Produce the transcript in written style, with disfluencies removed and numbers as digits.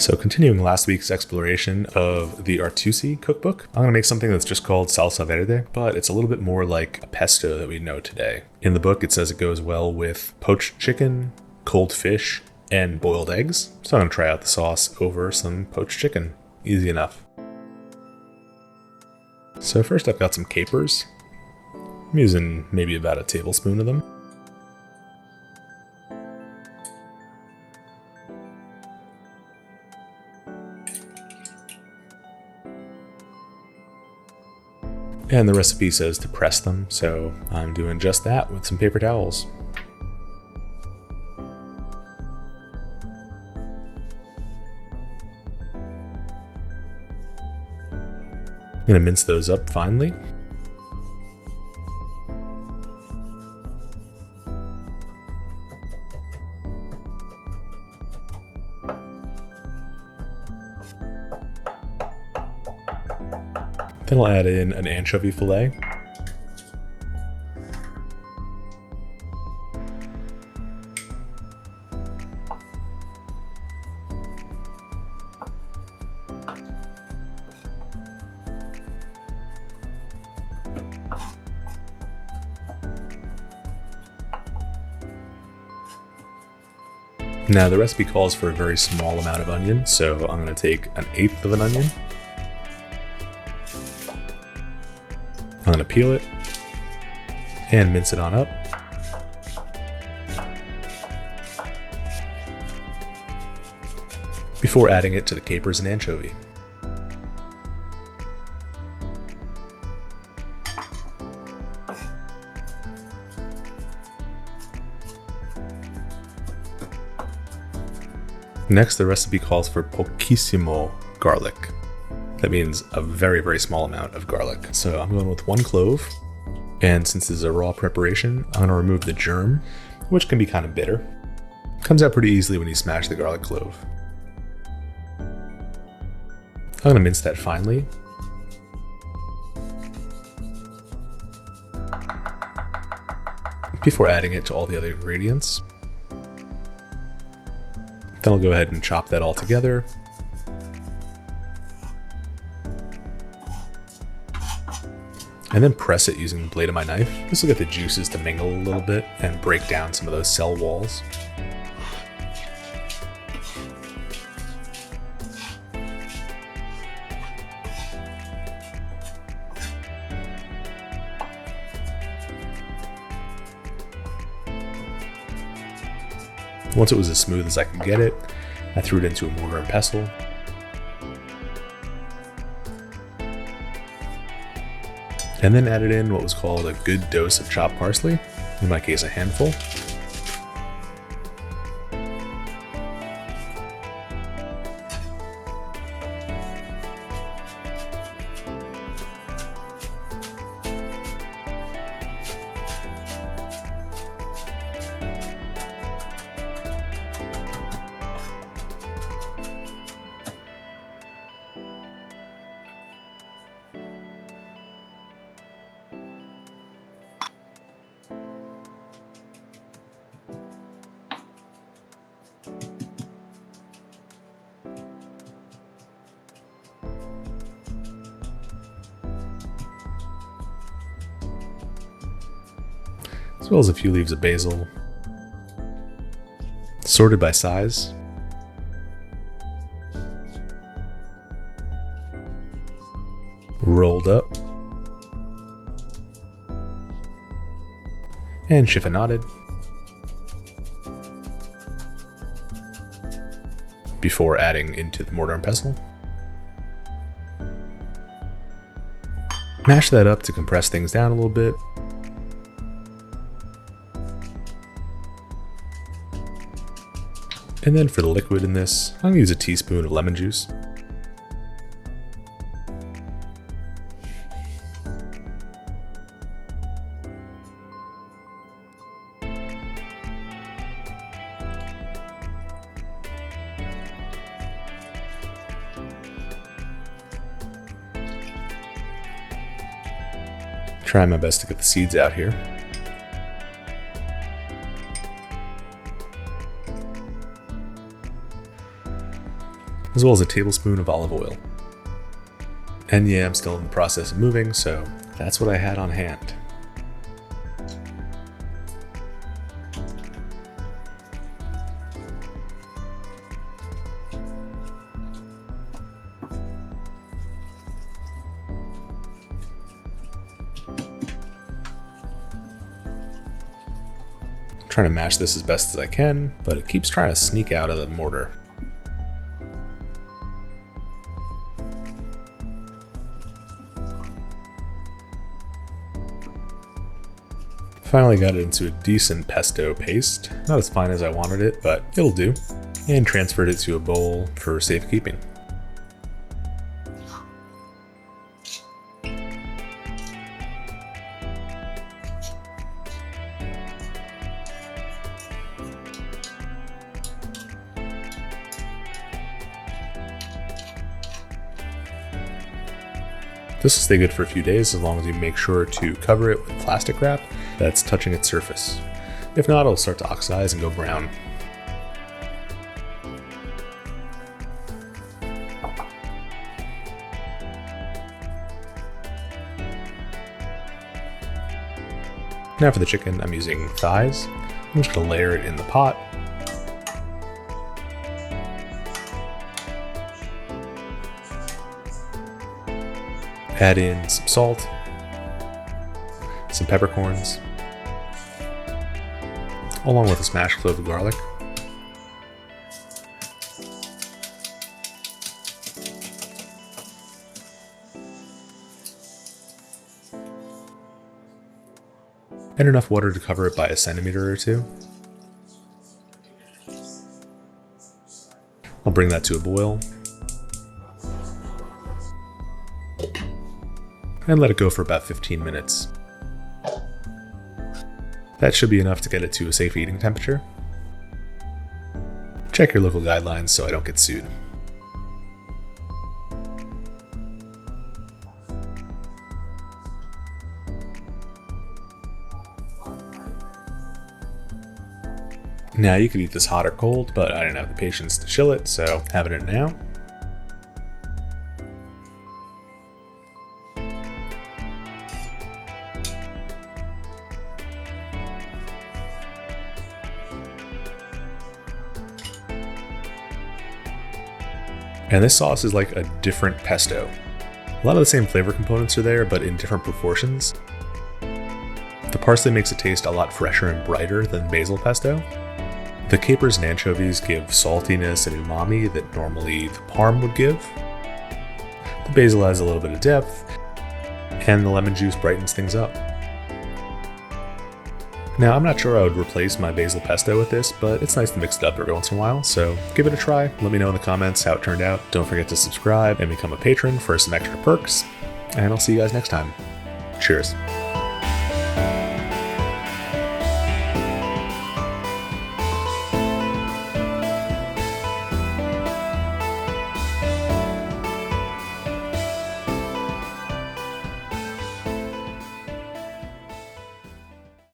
So continuing last week's exploration of the Artusi cookbook, I'm going to make something that's just called Salsa Verde, but it's a little bit more like a pesto that we know today. In the book, it says it goes well with poached chicken, cold fish, and boiled eggs. So I'm going to try out the sauce over some poached chicken. Easy enough. So first I've got some capers. I'm using maybe about a tablespoon of them. And the recipe says to press them, so I'm doing just that with some paper towels. I'm going to mince those up finely. Then I'll add in an anchovy fillet. Now the recipe calls for a very small amount of onion, so I'm going to take 1/8 of an onion. I'm going to peel it and mince it on up. Before adding it to the capers and anchovy. Next, the recipe calls for pochissimo garlic. That means a very, very small amount of garlic. So I'm going with 1 clove. And since this is a raw preparation, I'm going to remove the germ, which can be kind of bitter. Comes out pretty easily when you smash the garlic clove. I'm going to mince that finely. Before adding it to all the other ingredients. Then I'll go ahead and chop that all together. And then press it using the blade of my knife. This will get the juices to mingle a little bit and break down some of those cell walls. Once it was as smooth as I could get it, I threw it into a mortar and pestle. And then added in what was called a good dose of chopped parsley, in my case a handful. As well as a few leaves of basil, sorted by size. Rolled up. And chiffonaded. Before adding into the mortar and pestle. Mash that up to compress things down a little bit. And then for the liquid in this, I'm going to use a teaspoon of lemon juice. Trying my best to get the seeds out here. as well as a tablespoon of olive oil. And yeah, I'm still in the process of moving, so that's what I had on hand. Trying to mash this as best as I can, but it keeps trying to sneak out of the mortar. Finally got it into a decent pesto paste. Not as fine as I wanted it, but it'll do. And transferred it to a bowl for safekeeping. This will stay good for a few days as long as you make sure to cover it with plastic wrap that's touching its surface. If not, it'll start to oxidize and go brown. Now for the chicken, I'm using thighs. I'm just going to layer it in the pot. Add in some salt, some peppercorns, along with a smashed clove of garlic. And enough water to cover it by a centimeter or two. I'll bring that to a boil. And let it go for about 15 minutes. That should be enough to get it to a safe eating temperature. Check your local guidelines so I don't get sued. Now you could eat this hot or cold, but I didn't have the patience to chill it, so having it now. And this sauce is like a different pesto. A lot of the same flavor components are there, but in different proportions. The parsley makes it taste a lot fresher and brighter than basil pesto. The capers and anchovies give saltiness and umami that normally the parm would give. The basil adds a little bit of depth, and the lemon juice brightens things up. Now, I'm not sure I would replace my basil pesto with this, but it's nice to mix it up every once in a while, so give it a try. Let me know in the comments how it turned out. Don't forget to subscribe and become a patron for some extra perks, and I'll see you guys next time. Cheers.